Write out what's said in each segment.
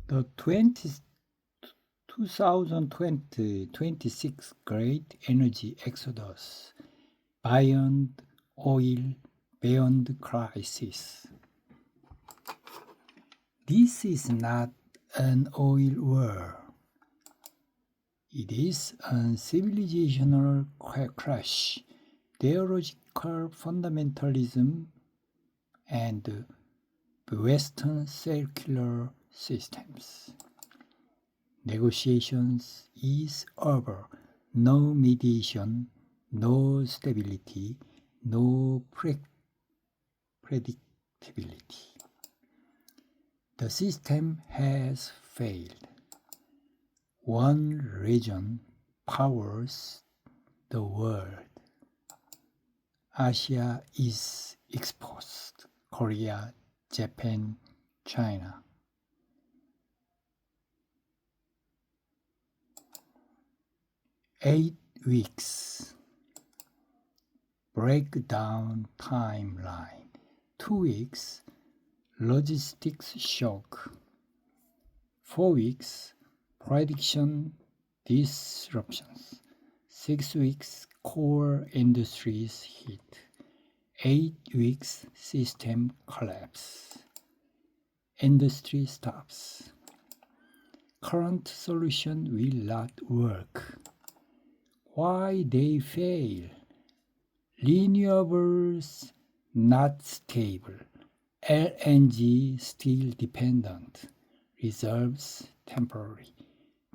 The 2020-26 Great Energy Exodus Beyond Oil, Beyond Crisis. This is not an oil war. It is a civilizational crash, theological fundamentalism, and Western secular systems. Negotiations is over. No mediation, no stability, no predictability. The system has failed. One region powers the world. Asia is exposed. Korea, Japan, China. Eight weeks. Breakdown timeline. 2 weeks. Logistics shock. 4 weeks. Prediction disruptions. 6 weeks. Core industries hit. 8 weeks. System collapse. Industry stops. Current solution will not work. Why they fail? Renewables not stable. LNG still dependent. Reserves temporary.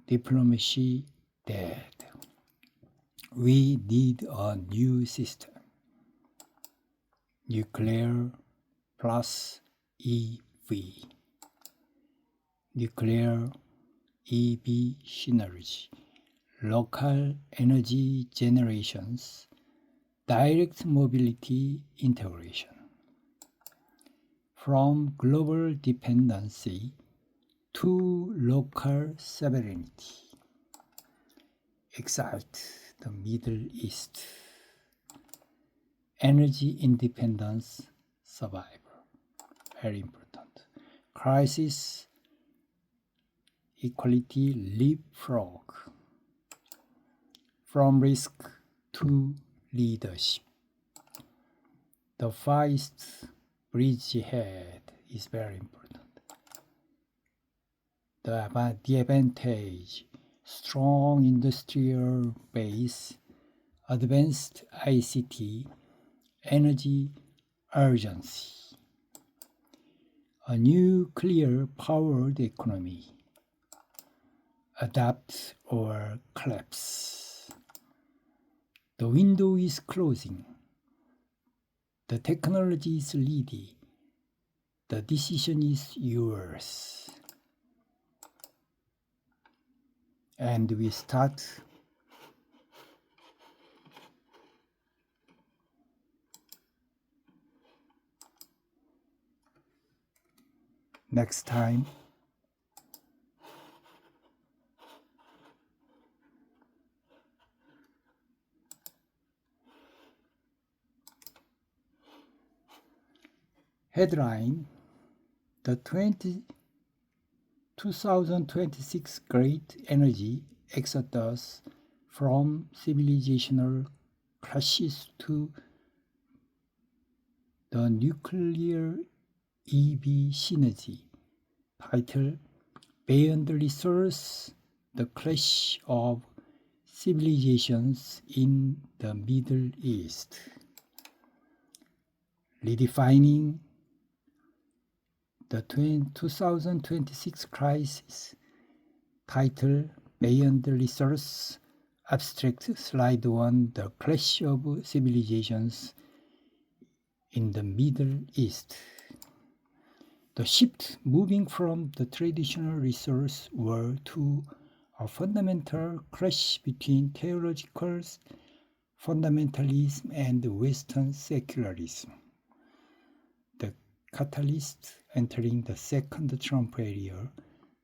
Diplomacy dead. We need a new system. Nuclear plus EV. Nuclear EV synergy. Local energy generations. Direct mobility integration. From global dependency to local sovereignty. Exalt the Middle East. Energy independence survival. Very important. Crisis equality leapfrog. From risk to leadership. The first bridge ahead is very important. The advantage, strong industrial base, advanced ICT, energy urgency. A nuclear powered economy. Adapt or collapse. The window is closing. The technology is ready. The decision is yours. And we start next time. Headline: The 2026 Great Energy Exodus from Civilizational Crisis to the Nuclear EV Synergy. Title: Beyond Resource, the Clash of Civilizations in the Middle East. Redefining the 2026 crisis. Title: Beyond Resource. Abstract slide 1. The clash of civilizations in the Middle East. The shift moving from the traditional resource war to a fundamental clash between theological fundamentalism and Western secularism. The catalyst entering the second Trump era,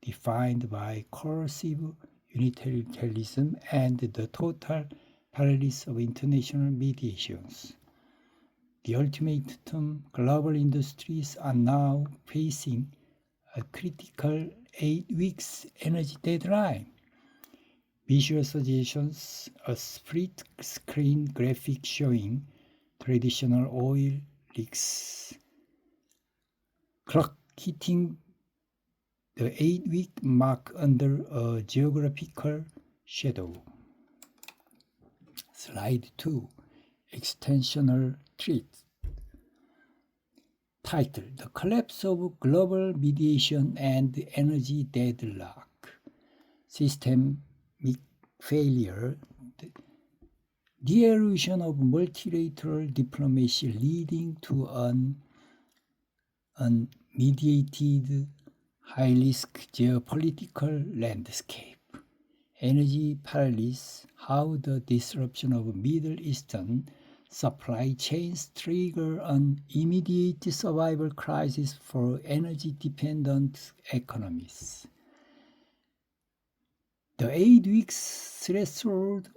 defined by coercive unilateralism and the total paralysis of international mediations. The ultimatum: global industries are now facing a critical 8 weeks energy deadline. Visual suggestions, a split screen graphic showing traditional oil rigs clock hitting the 8-week mark under a geographical shadow. Slide 2. Extensional threat. Title: The Collapse of Global Mediation and Energy Deadlock. Systemic failure. The erosion of multilateral diplomacy leading to an unmediated, high-risk geopolitical landscape. Energy paralysis, how the disruption of Middle Eastern supply chains trigger an immediate survival crisis for energy-dependent economies. The 8 weeks threshold,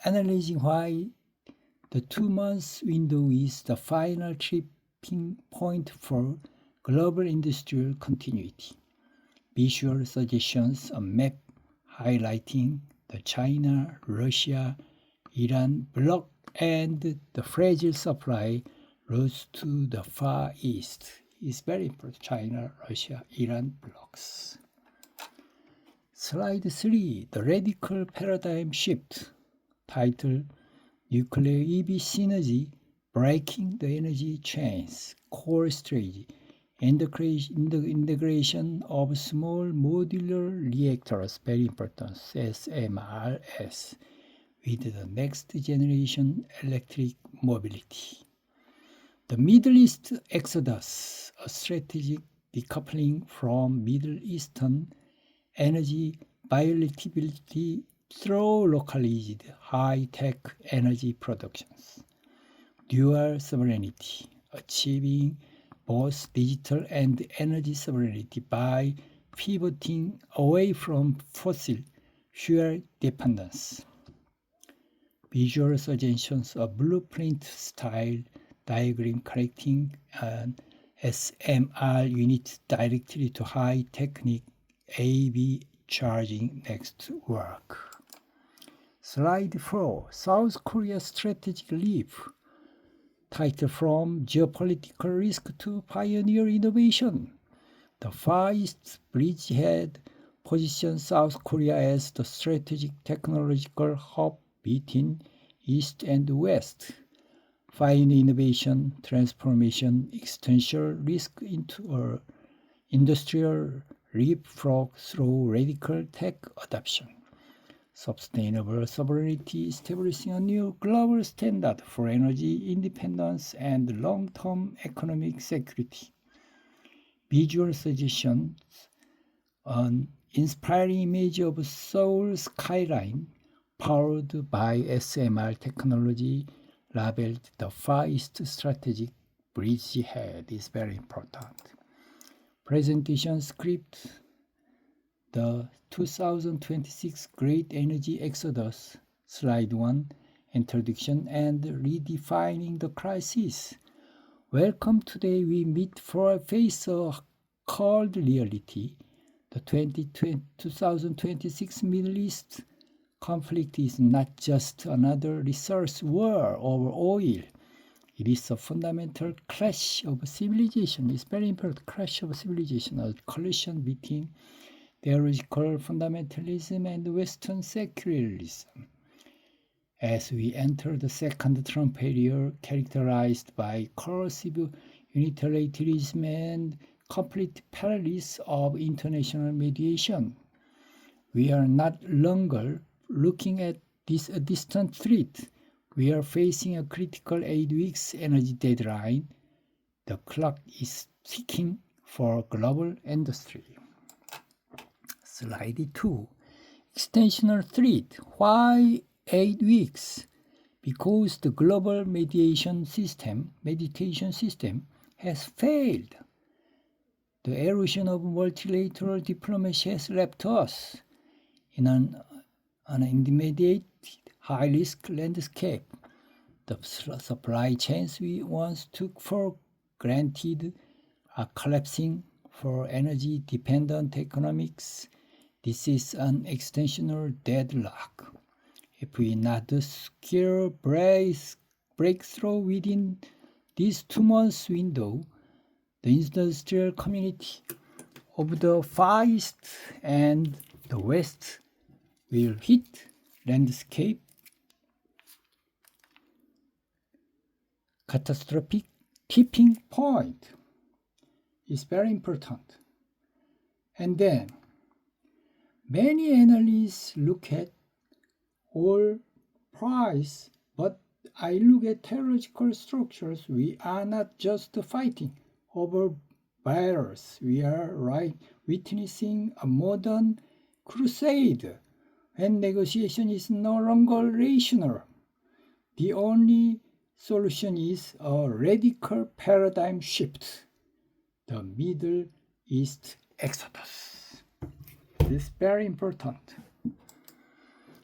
analyzing why the 2 months window is the final tipping point for global industrial continuity. Visual suggestions, a map highlighting the China, Russia, Iran bloc and the fragile supply routes to the Far East. Is very important. China, Russia, Iran blocs. Slide 3. The radical paradigm shift. Title: Nuclear EV synergy, breaking the energy chains. Core strategy: integration of small modular reactors, very important, SMRs, with the next generation electric mobility. The Middle East exodus, a strategic decoupling from Middle Eastern energy volatility through localized high-tech energy productions. Dual sovereignty, achieving both digital and energy sovereignty by pivoting away from fossil fuel dependence. Visual suggestions, a blueprint-style diagram connecting an SMR unit directly to high-technique AV charging network. Slide 4. South Korea strategic leap. Title: From Geopolitical Risk to Pioneer Innovation. The Far East bridgehead positions South Korea as the strategic technological hub between East and West. Pioneer innovation, transformation, existential risk into an industrial leapfrog through radical tech adoption. Sustainable sovereignty, establishing a new global standard for energy independence and long-term economic security. Visual suggestions, an inspiring image of Seoul skyline powered by SMR technology labeled the Far East Strategic Bridgehead is very important. Presentation script: the 2026 Great Energy Exodus. Slide 1. Introduction and redefining the crisis. Welcome. Today we meet for face a cold reality. The 2026 Middle East conflict is not just another resource war over oil. It is a fundamental clash of civilization. It's very important. Clash of civilization, a collision between theological fundamentalism and Western secularism. As we enter the second Trump era, characterized by coercive unilateralism and complete paralysis of international mediation, we are not longer looking at this a distant threat. We are facing a critical 8 weeks energy deadline. The clock is ticking for global industry. Slide 2. Extensional threat. Why 8 weeks? Because the global mediation system has failed. The erosion of multilateral diplomacy has left us in an immediate high-risk landscape. The supply chains we once took for granted are collapsing for energy-dependent economics. This is an extensional deadlock. If we not secure breakthrough within this 2 months window, the industrial community of the Far East and the West will hit landscape catastrophic tipping point. Is very important. And then many analysts look at oil price, but I look at theological structures. We are not just fighting over barrels. We are witnessing a modern crusade when negotiation is no longer rational. The only solution is a radical paradigm shift. The Middle East Exodus. This is very important.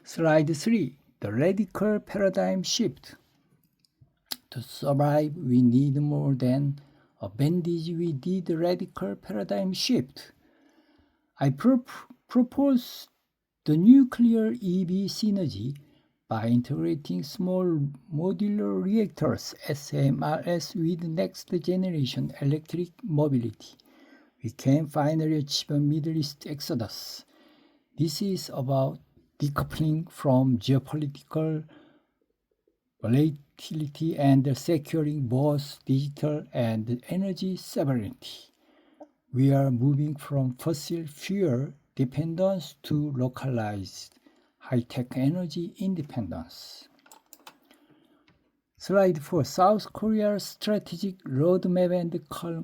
Slide 3. The radical paradigm shift. To survive, we need more than a bandage. We need a radical paradigm shift. I propose the nuclear EV synergy by integrating small modular reactors SMRs with next generation electric mobility. We can finally achieve a Middle East exodus. This is about decoupling from geopolitical volatility and securing both digital and energy sovereignty. We are moving from fossil fuel dependence to localized high-tech energy independence. Slide 4. South Korea's strategic roadmap and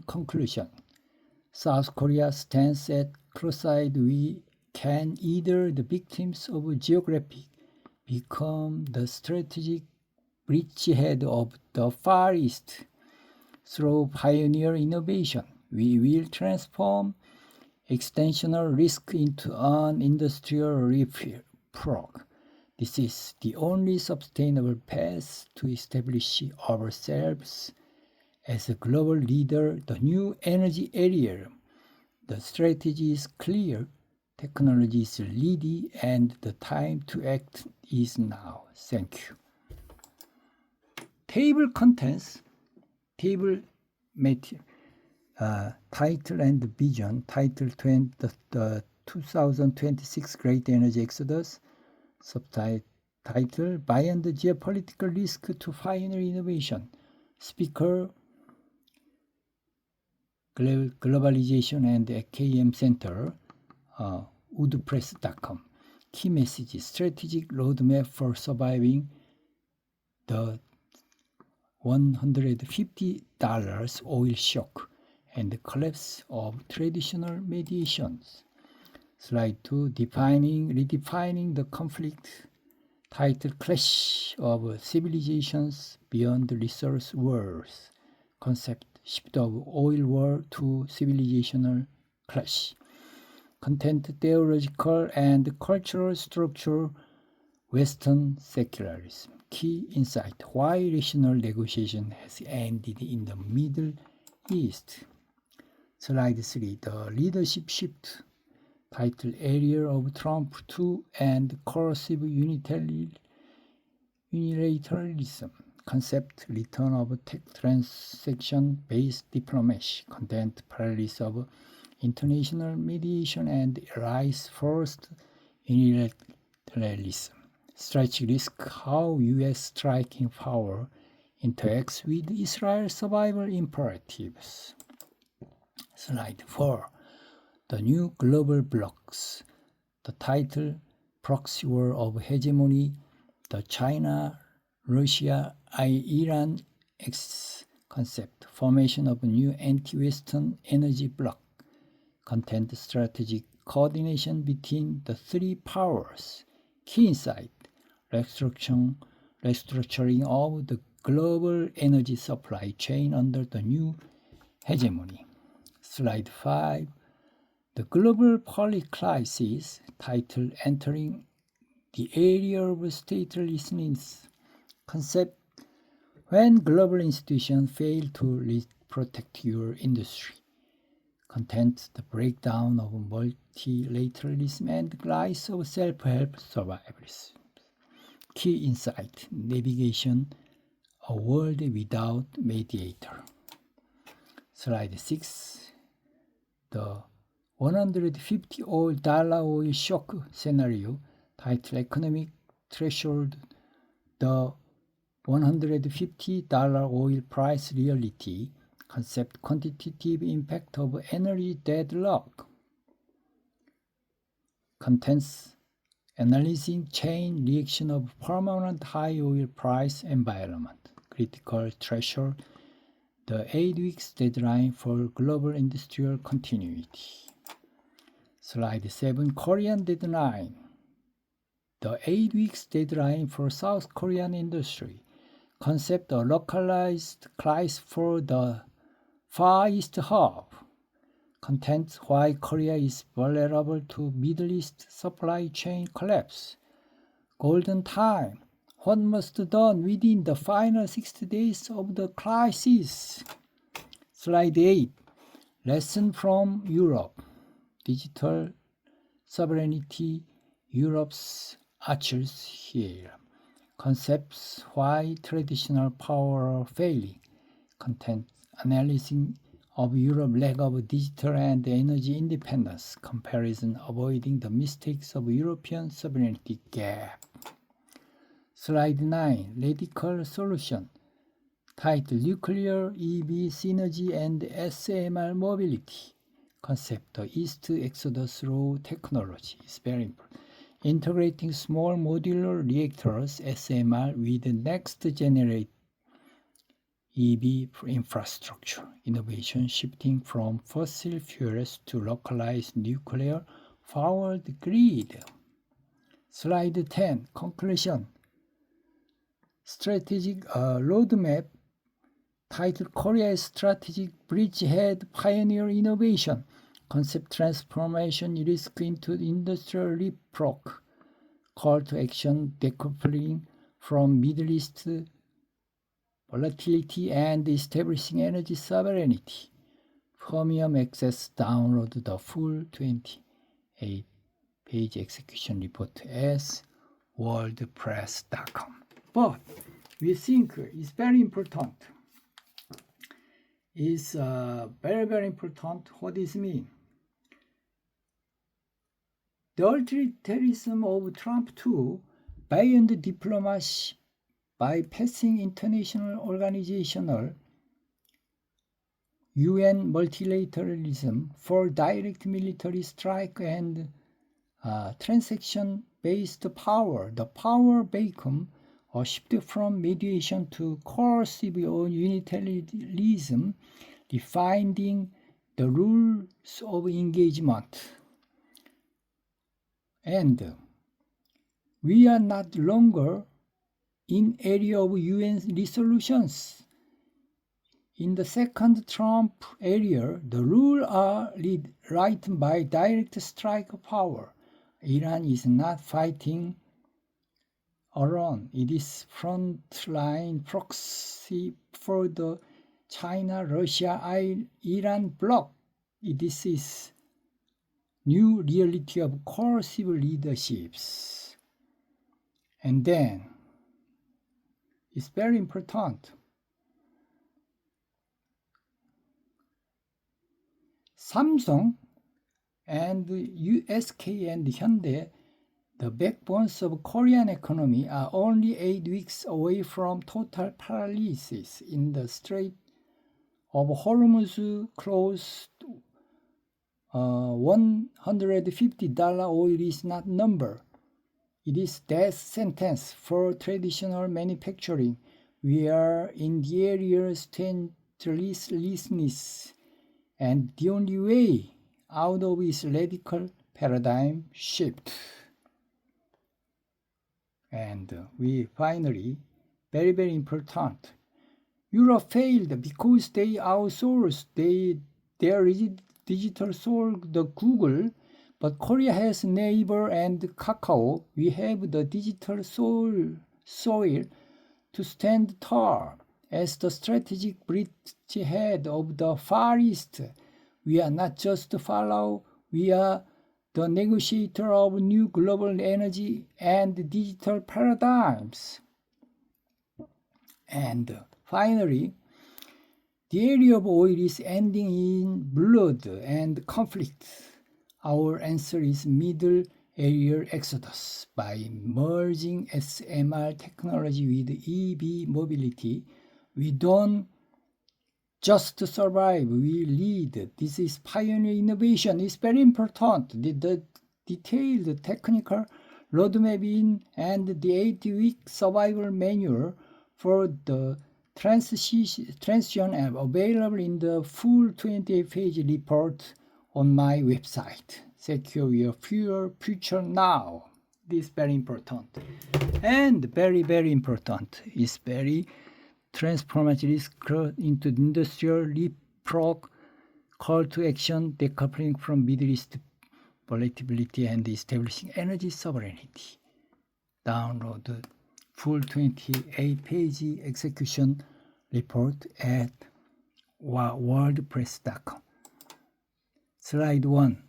conclusion. South Korea stands at crossroads. We can either the victims of geography become the strategic bridgehead of the Far East. Through pioneer innovation, we will transform extensional risk into an industrial leapfrog. This is the only sustainable path to establish ourselves as a global leader, the new energy area. The strategy is clear, technology is ready, and the time to act is now. Thank you. Table contents, table material, title and vision, title the 2026 Great Energy Exodus, subtitle Beyond the Geopolitical Risk to Pioneer Innovation, speaker Globalization and KM Center, woodpress.com. Key messages: strategic roadmap for surviving the $150 oil shock and the collapse of traditional mediations. Slide 2, redefining the conflict, title Clash of Civilizations Beyond Resource Wars, concept shift of oil war to civilizational clash. Content, theological and cultural structure, Western secularism. Key insight: why rational negotiation has ended in the Middle East. Slide 3, the leadership shift, title Area of Trump 2 and Coercive Unilateralism, concept Return of transaction-based diplomacy, content Parallels of international mediation and rise first unilateralism, strategic risk, how U.S. striking power interacts with Israel's survival imperatives. Slide 4, the new global blocks, the title Proxy War of Hegemony, the China, Russia, Iran concept, formation of a new anti-Western energy bloc, content strategic coordination between the three powers. Key insight: restructuring of the global energy supply chain under the new hegemony. Slide 5, the global polycrisis, title Entering the Area of Statelessness, concept when global institutions fail to protect your industry, content the breakdown of multilateralism and the rise of self-help survivors. Key insight, navigation, a world without mediator. Slide 6. The $150 oil shock scenario, title economic threshold, the $150 oil price reality, concept quantitative impact of energy deadlock. Contents analyzing chain reaction of permanent high oil price environment. Critical threshold, the 8 weeks deadline for global industrial continuity. Slide 7, Korean deadline. The 8 weeks deadline for South Korean industry. Concept a localized price for the Far East hub. Contents why Korea is vulnerable to Middle East supply chain collapse. Golden time. What must be done within the final 60 days of the crisis? Slide 8. Lesson from Europe. Digital sovereignty, Europe's Achilles heel. Concepts why traditional power are failing. Content analyzing of Europe lack of digital and energy independence. Comparison avoiding the mistakes of European sovereignty gap. Slide 9. Radical solution. Title Nuclear EV synergy and SMR mobility. Concept the East Exodus Law technology is very important. Integrating small modular reactors SMR with next generation EV infrastructure. Innovation shifting from fossil fuels to localized nuclear powered grid. Slide 10. Conclusion. Strategic roadmap. Title Korea's strategic bridgehead pioneer innovation. Concept transformation risk into industrial leapfrog. Call to action decoupling from Middle East volatility and establishing energy sovereignty. Premium access, download the full 28-page execution report as worldpress.com. But we think it's very important. It's very, very important. What does it mean? The authoritarianism of Trump too, beyond diplomacy, bypassing international organizational UN multilateralism for direct military strike and transaction-based power, the power vacuum, a shift from mediation to coercive unilateralism, defining the rules of engagement. And we are not longer in area of UN resolutions. In the second Trump area, the rules are written by direct strike power. Iran is not fighting alone. It is frontline proxy for the China, Russia, Iran bloc. This is new reality of coercive leaderships. And then, it's very important. Samsung and SK and Hyundai, the backbones of Korean economy, are only 8 weeks away from total paralysis in the Strait of Hormuz closed. $150 oil is not number. It is death sentence for traditional manufacturing. We are in the area of standardlessness, and the only way out of is radical paradigm shift. And we finally, very, very important, Europe failed because they outsourced their digital soul, the Google, but Korea has Naver and Kakao. We have the digital soil to stand tall as the strategic bridgehead of the Far East. We are not just follow, we are the negotiator of new global energy and digital paradigms. And finally, the area of oil is ending in blood and conflict. Our answer is middle area exodus. By merging SMR technology with EV mobility, we don't just survive, we lead. This is pioneer innovation. It's very important. The detailed technical roadmap in and the 8-week survival manual for the transition app available in the full 28-page report on my website. Secure your future now. This is very important. And very, very important. It's very transformative into industrial leapfrog, call to action, decoupling from Middle East volatility and establishing energy sovereignty. Download the full 28-page execution report at worldpress.com. Slide 1.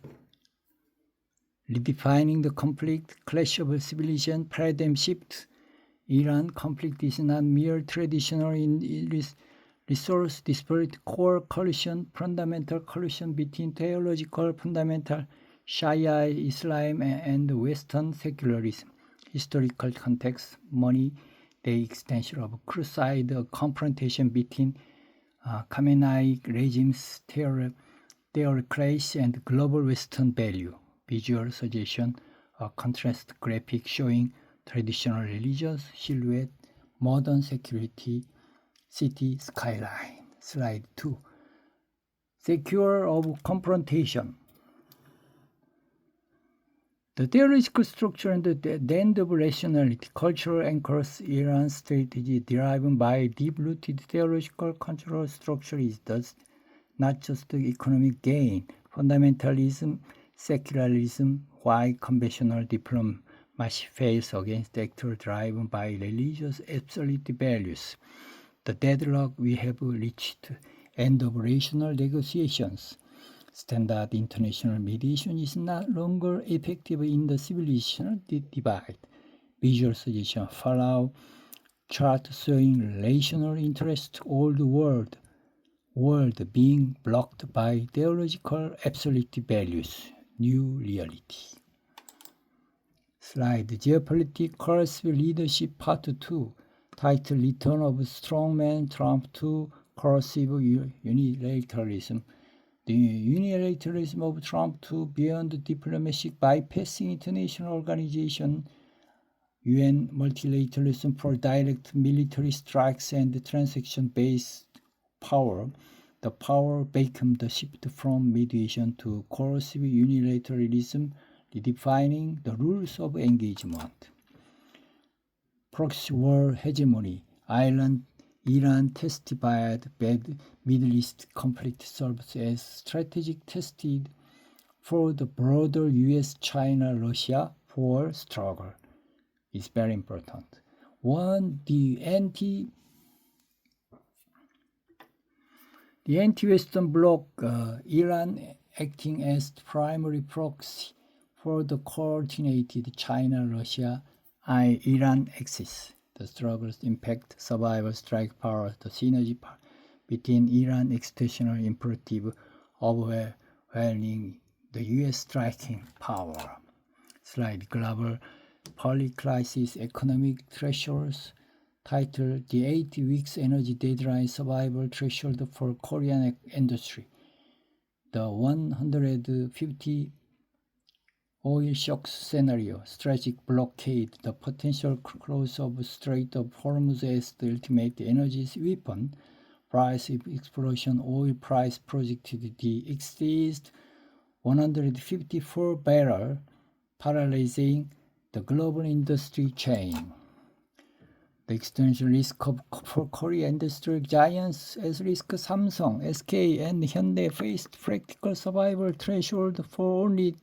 Redefining the conflict, clash of civilization, paradigm shift. Iran conflict is not mere traditional resource disparate core collision, fundamental collision between theological fundamental Shia Islam and Western secularism. Historical context, money, the extension of crusade, a confrontation between Khamenei regime's theocracy and global Western value. Visual suggestion, a contrast graphic showing traditional religious silhouette, modern security, city skyline. Slide 2. Secure of confrontation. The theological structure and the end of rationality, cultural anchors Iran's strategy driven by deep-rooted theological cultural structure is thus not just the economic gain, fundamentalism, secularism, why conventional diplomacy fails against actors driven by religious absolute values. The deadlock we have reached, end of rational negotiations. Standard international mediation is no longer effective in the civilizational divide. Visual suggestion follow chart showing relational interest old world being blocked by theological absolute values, new reality. Slide Geopolitical Leadership Part 2. Title Return of Strongman Trump to Coercive Unilateralism. The unilateralism of Trump to beyond diplomacy bypassing international organization, UN multilateralism for direct military strikes and transaction-based power. The power became the shift from mediation to coercive unilateralism, redefining the rules of engagement. Proxy war hegemony. Iran testified bad Middle East conflict serves as strategic tested for the broader US-China-Russia war struggle. It's very important. One, the anti-Western bloc, Iran acting as primary proxy for the coordinated China-Russia-Iran axis. The struggles impact survival strike power, the synergy between Iran extensional imperative overwhelming the US striking power. Slide Global Polycrisis Economic Thresholds. Title The 80 Weeks Energy Deadline Survival Threshold for Korean Industry. The 150 oil shocks scenario, strategic blockade, the potential close of Strait of Hormuz as the ultimate energy weapon, price explosion, oil price projected to exceed 154 barrel, paralyzing the global industry chain. The extension risk for Korean industrial giants as risk Samsung, SK, and Hyundai faced practical survival threshold for only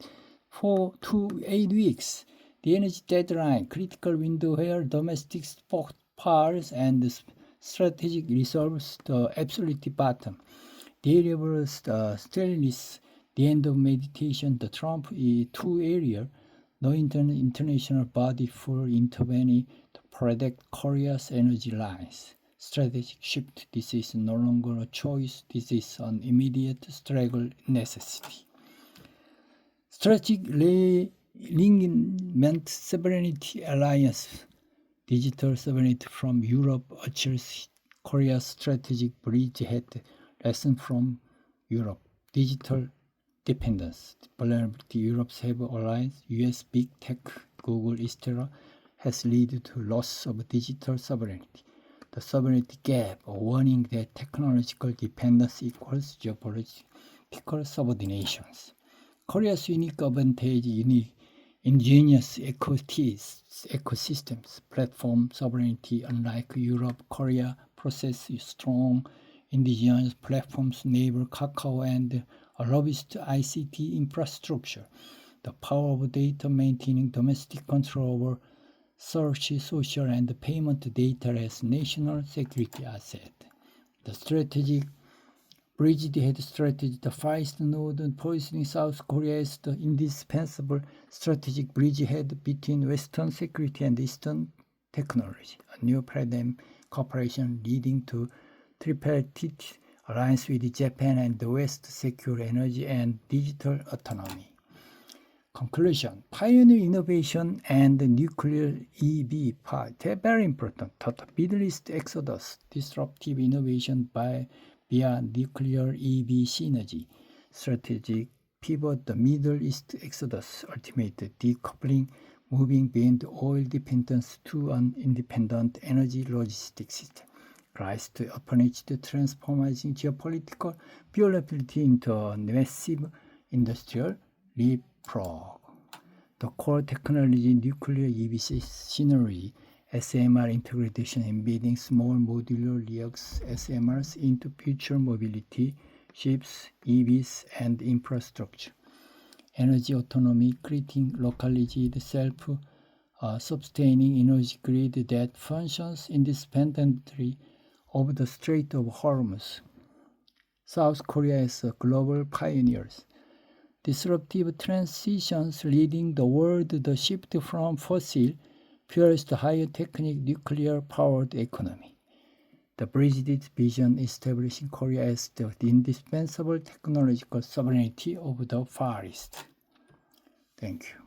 4 to 8 weeks. The energy deadline, critical window where domestic stockpiles and strategic reserves the absolute bottom. daily of stillness, the end of meditation, the Trump two area, no international body for intervening to protect Korea's energy lines. Strategic shift. This is no longer a choice. This is an immediate struggle necessity. Strategic alignment sovereignty alliance. Digital sovereignty from Europe assures Korea's strategic bridgehead. Lesson from Europe. Digital dependence. Vulnerability. Europe's have alliance. US big tech, Google, etc. has led to loss of digital sovereignty. The sovereignty gap, a warning that technological dependence equals geopolitical subordinations. Korea's unique advantage, ingenious ecosystems, platform sovereignty, unlike Europe, Korea possesses strong indigenous platforms, neighbor Kakao, and a robust ICT infrastructure. The power of data maintaining domestic control over search, social, and payment data as national security asset. The strategic bridgehead strategy, the Far-East node positioning South Korea as the indispensable strategic bridgehead between Western security and Eastern technology. A new paradigm cooperation leading to tripartite alliance with Japan and the West, secure energy and digital autonomy. Conclusion. Pioneer innovation and nuclear EV part. They're very important. The Middle East exodus. Disruptive innovation via nuclear EV synergy. Strategic pivot. The Middle East exodus. Ultimate decoupling. Moving beyond oil dependence to an independent energy logistics system. Rise to approach the transforming geopolitical vulnerability into a massive industrial leapfrog. The core technology nuclear EV synergy, SMR integration, embedding small modular reactors SMRs into future mobility, ships, EVs, and infrastructure. Energy autonomy, creating localized self-sustaining energy grid that functions independently of the Strait of Hormuz. South Korea is a global pioneer. Disruptive transitions leading the world the shift from fossil fuels to higher technical nuclear-powered economy. The bridgehead vision establishing Korea as the indispensable technological sovereignty of the Far East. Thank you.